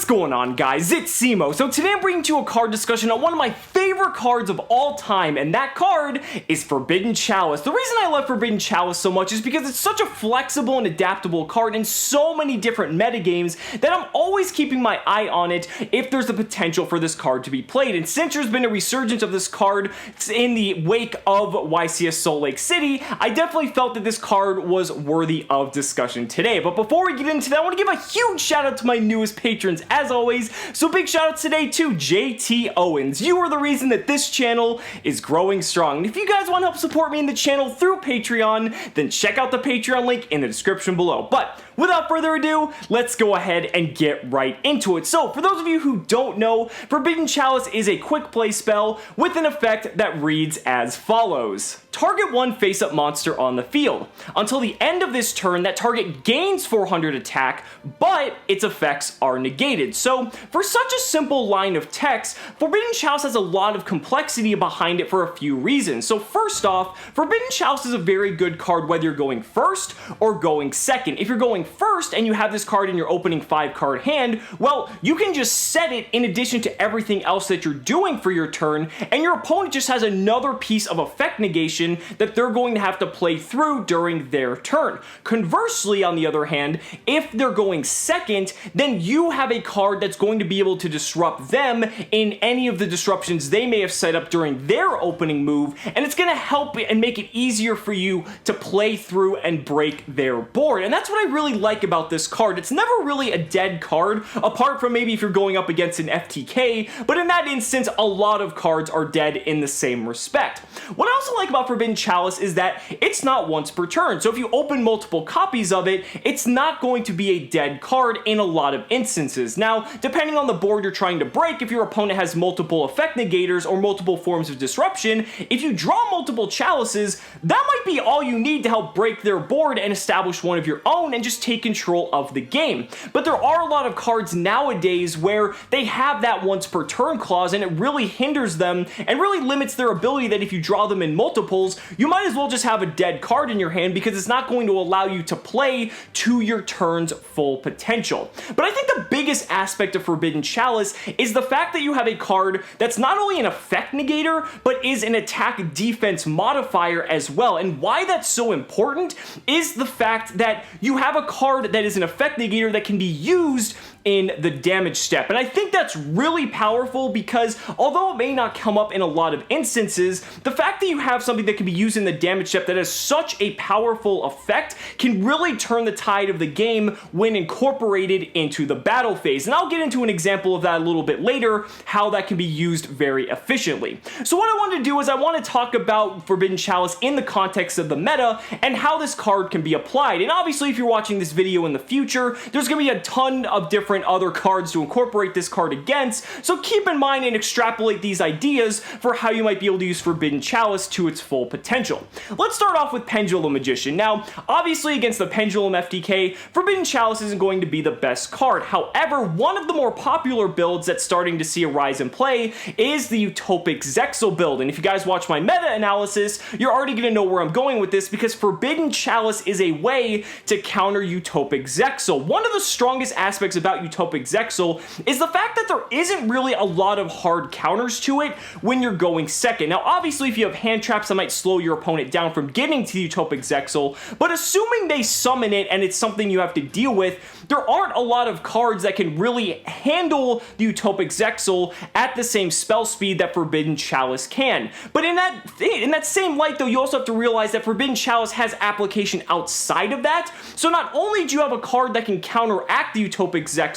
What's going on, guys? It's Cimo. So today I'm bringing to you a card discussion on one of my favorite cards of all time, and that card is Forbidden Chalice. The reason I love Forbidden Chalice so much is because it's such a flexible and adaptable card in so many different metagames that I'm always keeping my eye on it if there's the potential for this card to be played. And since there's been a resurgence of this card in the wake of YCS Salt Lake City, I definitely felt that this card was worthy of discussion today. But before we get into that, I want to give a huge shout out to my newest patrons, as always. So big shout out today to JT Owens. You are the reason that this channel is growing strong. And if you guys want to help support me in the channel through Patreon, then check out the Patreon link in the description below. But without further ado, let's go ahead and get right into it. So for those of you who don't know, Forbidden Chalice is a quick play spell with an effect that reads as follows. Target one face-up monster on the field. Until the end of this turn, that target gains 400 attack, but its effects are negated. So for such a simple line of text, Forbidden Chalice has a lot of complexity behind it for a few reasons. So first off, Forbidden Chalice is a very good card whether you're going first or going second. If you're going first and you have this card in your opening 5-card hand, well, you can just set it in addition to everything else that you're doing for your turn, and your opponent just has another piece of effect negation that they're going to have to play through during their turn. Conversely, on the other hand, if they're going second, then you have a card that's going to be able to disrupt them in any of the disruptions they may have set up during their opening move, and it's going to help and make it easier for you to play through and break their board. And that's what I really like about this card. It's never really a dead card, apart from maybe if you're going up against an FTK, but in that instance, a lot of cards are dead in the same respect. What I also like about Forbidden Chalice is that it's not once per turn, so if you open multiple copies of it, it's not going to be a dead card in a lot of instances. Now, depending on the board you're trying to break, if your opponent has multiple effect negators or multiple forms of disruption, if you draw multiple chalices, that might be all you need to help break their board and establish one of your own and just take control of the game. But there are a lot of cards nowadays where they have that once per turn clause, and it really hinders them and really limits their ability that if you draw them in multiples, you might as well just have a dead card in your hand because it's not going to allow you to play to your turn's full potential. But I think the biggest aspect of Forbidden Chalice is the fact that you have a card that's not only an effect negator, but is an attack defense modifier as well. And why that's so important is the fact that you have a card that is an effect negator that can be used in the damage step. And I think that's really powerful because although it may not come up in a lot of instances, the fact that you have something that can be used in the damage step that has such a powerful effect can really turn the tide of the game when incorporated into the battle phase. And I'll get into an example of that a little bit later, how that can be used very efficiently. So what I want to do is I want to talk about Forbidden Chalice in the context of the meta and how this card can be applied. And obviously if you're watching this video in the future, there's going to be a ton of different other cards to incorporate this card against, so keep in mind and extrapolate these ideas for how you might be able to use Forbidden Chalice to its full potential. Let's start off with Pendulum Magician. Now, obviously against the Pendulum FTK, Forbidden Chalice isn't going to be the best card. However, one of the more popular builds that's starting to see a rise in play is the Utopic Zexal build, and if you guys watch my meta analysis, you're already going to know where I'm going with this because Forbidden Chalice is a way to counter Utopic Zexal. One of the strongest aspects about Utopic Zexal is the fact that there isn't really a lot of hard counters to it when you're going second. Now, obviously, if you have hand traps that might slow your opponent down from getting to the Utopic Zexal, but assuming they summon it and it's something you have to deal with, there aren't a lot of cards that can really handle the Utopic Zexal at the same spell speed that Forbidden Chalice can. But in that same light, though, you also have to realize that Forbidden Chalice has application outside of that. So not only do you have a card that can counteract the Utopic Zexal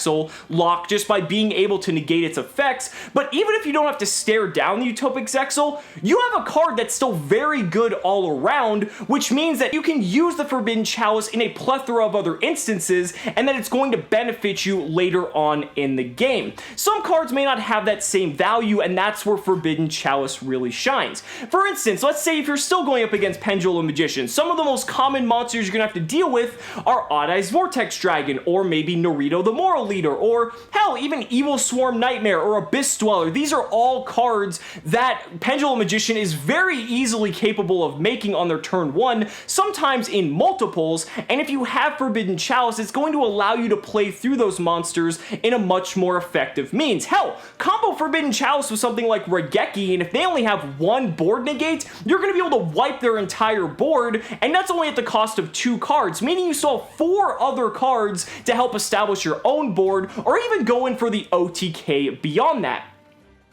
lock just by being able to negate its effects, but even if you don't have to stare down the Utopic Zexal, you have a card that's still very good all around, which means that you can use the Forbidden Chalice in a plethora of other instances, and that it's going to benefit you later on in the game. Some cards may not have that same value, and that's where Forbidden Chalice really shines. For instance, let's say if you're still going up against Pendulum Magician, some of the most common monsters you're going to have to deal with are Odd Eyes Vortex Dragon, or maybe Naruto the Moralist, Leader, or hell, even Evil Swarm Nightmare or Abyss Dweller. These are all cards that Pendulum Magician is very easily capable of making on their turn 1, sometimes in multiples, and if you have Forbidden Chalice, it's going to allow you to play through those monsters in a much more effective means. Hell, combo Forbidden Chalice with something like Regeki, and if they only have one board negate, you're going to be able to wipe their entire board, and that's only at the cost of 2 cards, meaning you still have 4 other cards to help establish your own board, or even go in for the OTK beyond that.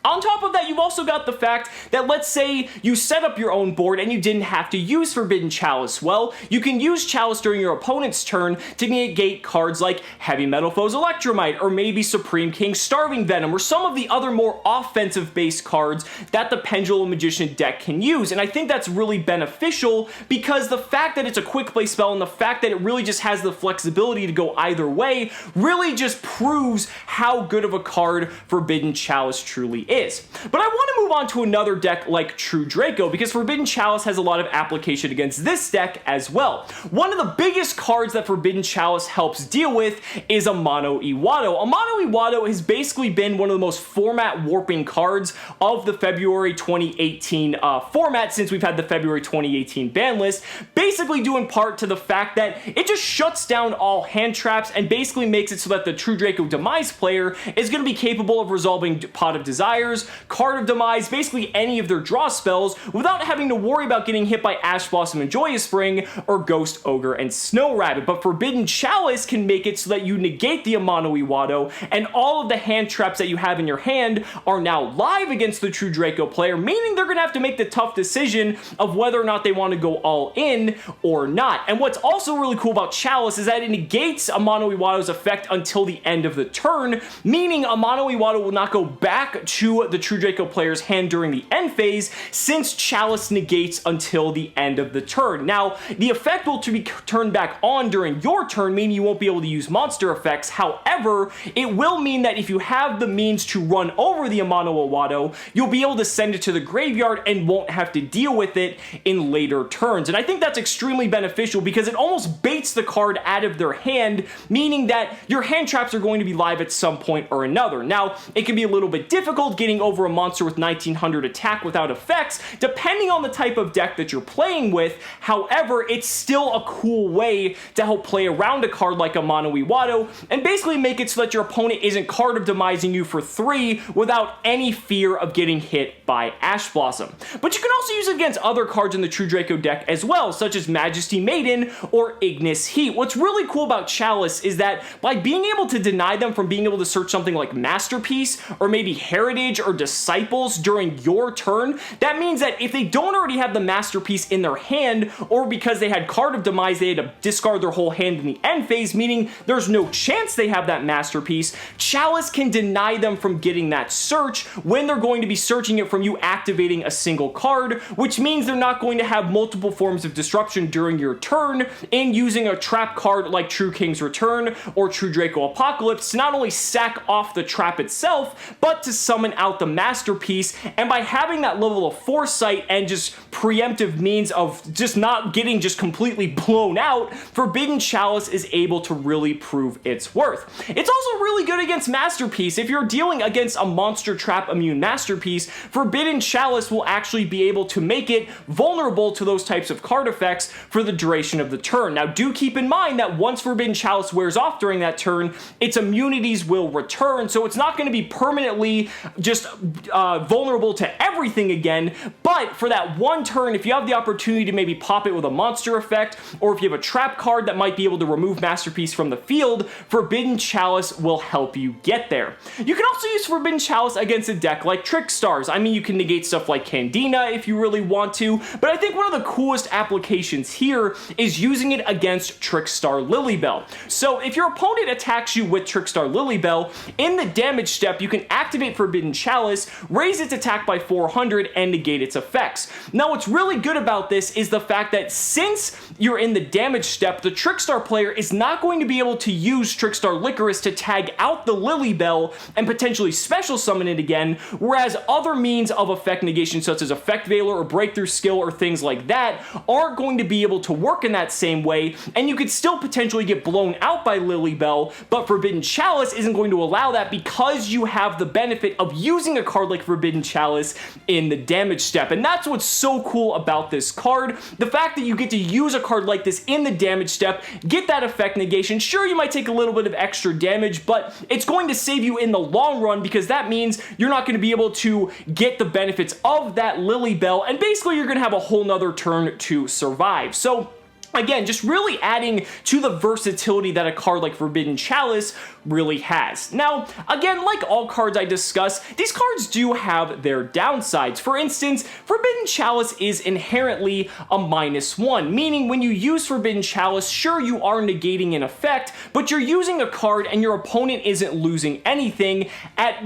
On top of that, you've also got the fact that, let's say you set up your own board and you didn't have to use Forbidden Chalice. Well, you can use Chalice during your opponent's turn to negate cards like Heavy Metal Foe's Electromite, or maybe Supreme King's Starving Venom, or some of the other more offensive-based cards that the Pendulum Magician deck can use. And I think that's really beneficial because the fact that it's a quick play spell and the fact that it really just has the flexibility to go either way really just proves how good of a card Forbidden Chalice truly is. But I want to move on to another deck like True Draco, because Forbidden Chalice has a lot of application against this deck as well. One of the biggest cards that Forbidden Chalice helps deal with is Amano Iwado. Amano Iwado has basically been one of the most format warping cards of the February 2018 format since we've had the February 2018 ban list, basically due in part to the fact that it just shuts down all hand traps and basically makes it so that the True Draco Demise player is going to be capable of resolving Pot of Desires, Card of Demise, basically any of their draw spells without having to worry about getting hit by Ash Blossom and Joyous Spring or Ghost Ogre and Snow Rabbit. But Forbidden Chalice can make it so that you negate the Amano Iwado and all of the hand traps that you have in your hand are now live against the True Draco player, meaning they're going to have to make the tough decision of whether or not they want to go all in or not. And what's also really cool about Chalice is that it negates Amano Iwado's effect until the end of the turn, meaning Amano Iwado will not go back to the True Draco player's hand during the end phase, since Chalice negates until the end of the turn. Now, the effect will be turned back on during your turn, meaning you won't be able to use monster effects. However, it will mean that if you have the means to run over the Amano Iwado, you'll be able to send it to the graveyard and won't have to deal with it in later turns. And I think that's extremely beneficial because it almost baits the card out of their hand, meaning that your hand traps are going to be live at some point or another. Now, it can be a little bit difficult getting over a monster with 1900 attack without effects, depending on the type of deck that you're playing with. However, it's still a cool way to help play around a card like Amano Iwado and basically make it so that your opponent isn't Card of Demising you for 3 without any fear of getting hit by Ash Blossom. But you can also use it against other cards in the True Draco deck as well, such as Majesty Maiden or Ignis Heat. What's really cool about Chalice is that by being able to deny them from being able to search something like Masterpiece or maybe Heritage or Disciples during your turn, that means that if they don't already have the Masterpiece in their hand, or because they had Card of Demise, they had to discard their whole hand in the end phase, meaning there's no chance they have that Masterpiece, Chalice can deny them from getting that search when they're going to be searching it from you activating a single card, which means they're not going to have multiple forms of disruption during your turn in using a trap card like True King's Return or True Draco Apocalypse to not only sack off the trap itself, but to summon out the Masterpiece. And by having that level of foresight and just preemptive means of just not getting just completely blown out, Forbidden Chalice is able to really prove its worth. It's also really good against Masterpiece. If you're dealing against a monster trap immune Masterpiece, Forbidden Chalice will actually be able to make it vulnerable to those types of card effects for the duration of the turn. Now, do keep in mind that once Forbidden Chalice wears off during that turn, its immunities will return, so it's not going to be permanently just vulnerable to everything again, but for that one turn, if you have the opportunity to maybe pop it with a monster effect, or if you have a trap card that might be able to remove Masterpiece from the field, Forbidden Chalice will help you get there. You can also use Forbidden Chalice against a deck like Trickstars. I mean, you can negate stuff like Candina if you really want to, but I think one of the coolest applications here is using it against Trickstar Lilybell. So if your opponent attacks you with Trickstar Lilybell, in the damage step, you can activate Forbidden Forbidden Chalice, raise its attack by 400, and negate its effects. Now what's really good about this is the fact that since you're in the damage step, the Trickstar player is not going to be able to use Trickstar Licorice to tag out the Lilybell and potentially special summon it again, whereas other means of effect negation such as Effect Veiler or Breakthrough Skill or things like that aren't going to be able to work in that same way, and you could still potentially get blown out by Lilybell, but Forbidden Chalice isn't going to allow that because you have the benefit of using a card like Forbidden Chalice in the damage step, and that's what's so cool about this card. The fact that you get to use a card like this in the damage step, get that effect negation. Sure, you might take a little bit of extra damage, but it's going to save you in the long run because that means you're not going to be able to get the benefits of that Lilybell, and basically you're going to have a whole nother turn to survive. So again, just really adding to the versatility that a card like Forbidden Chalice really has. Now, again, like all cards I discuss, these cards do have their downsides. For instance, Forbidden Chalice is inherently a -1, meaning when you use Forbidden Chalice, sure, you are negating an effect, but you're using a card and your opponent isn't losing anything at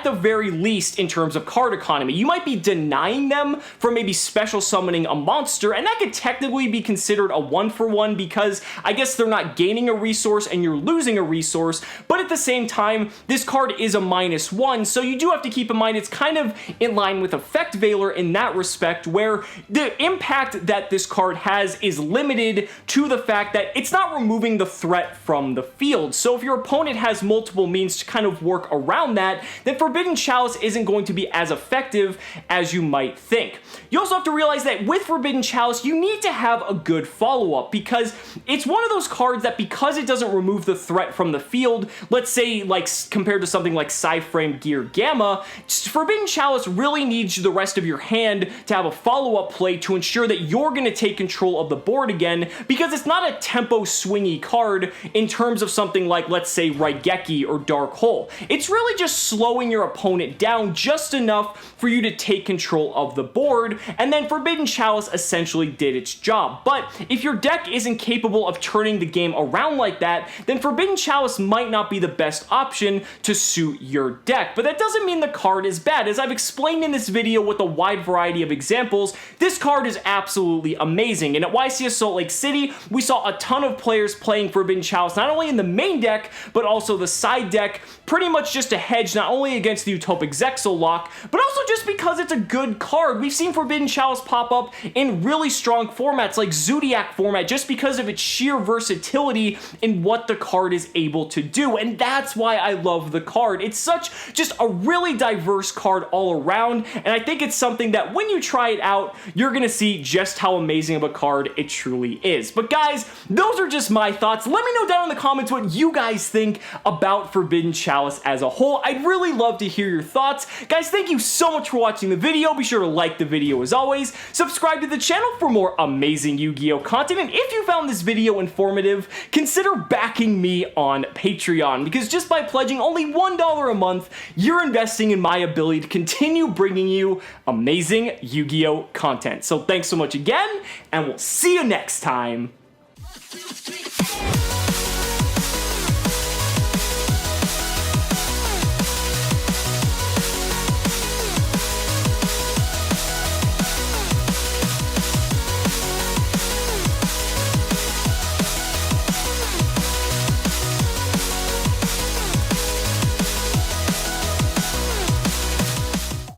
the very least in terms of card economy. You might be denying them from maybe special summoning a monster, and that could technically be considered a 1-for-1 because I guess they're not gaining a resource and you're losing a resource, but at the same time, this card is a -1, so you do have to keep in mind it's kind of in line with Effect Veiler in that respect, where the impact that this card has is limited to the fact that it's not removing the threat from the field. So if your opponent has multiple means to kind of work around that, then Forbidden Chalice isn't going to be as effective as you might think. You also have to realize that with Forbidden Chalice, you need to have a good follow-up because it's one of those cards that because it doesn't remove the threat from the field, let's say like compared to something like Psyframe Gear Gamma, Forbidden Chalice really needs the rest of your hand to have a follow-up play to ensure that you're going to take control of the board again, because it's not a tempo swingy card in terms of something like, let's say, Raigeki or Dark Hole. It's really just slowing your opponent down just enough for you to take control of the board, and then Forbidden Chalice essentially did its job. But if your deck isn't capable of turning the game around like that, then Forbidden Chalice might not be the best option to suit your deck. But that doesn't mean the card is bad. As I've explained in this video with a wide variety of examples, this card is absolutely amazing. And at YCS Salt Lake City, we saw a ton of players playing Forbidden Chalice, not only in the main deck, but also the side deck, pretty much just to hedge not only against the Utopic Zexal lock, but also just because it's a good card. We've seen Forbidden Chalice pop up in really strong formats like Zodiac format just because of its sheer versatility in what the card is able to do, and that's why I love the card. It's such just a really diverse card all around, and I think it's something that when you try it out, you're gonna see just how amazing of a card it truly is. But guys, those are just my thoughts. Let me know down in the comments what you guys think about Forbidden Chalice as a whole. I'd really love to hear your thoughts. Guys, thank you so much for watching the video. Be sure to like the video as always. Subscribe to the channel for more amazing Yu-Gi-Oh content, and if you found this video informative, consider backing me on Patreon, because just by pledging only $1 a month, you're investing in my ability to continue bringing you amazing Yu-Gi-Oh content. So thanks so much again, and we'll see you next time. 1, 2, 3, 4.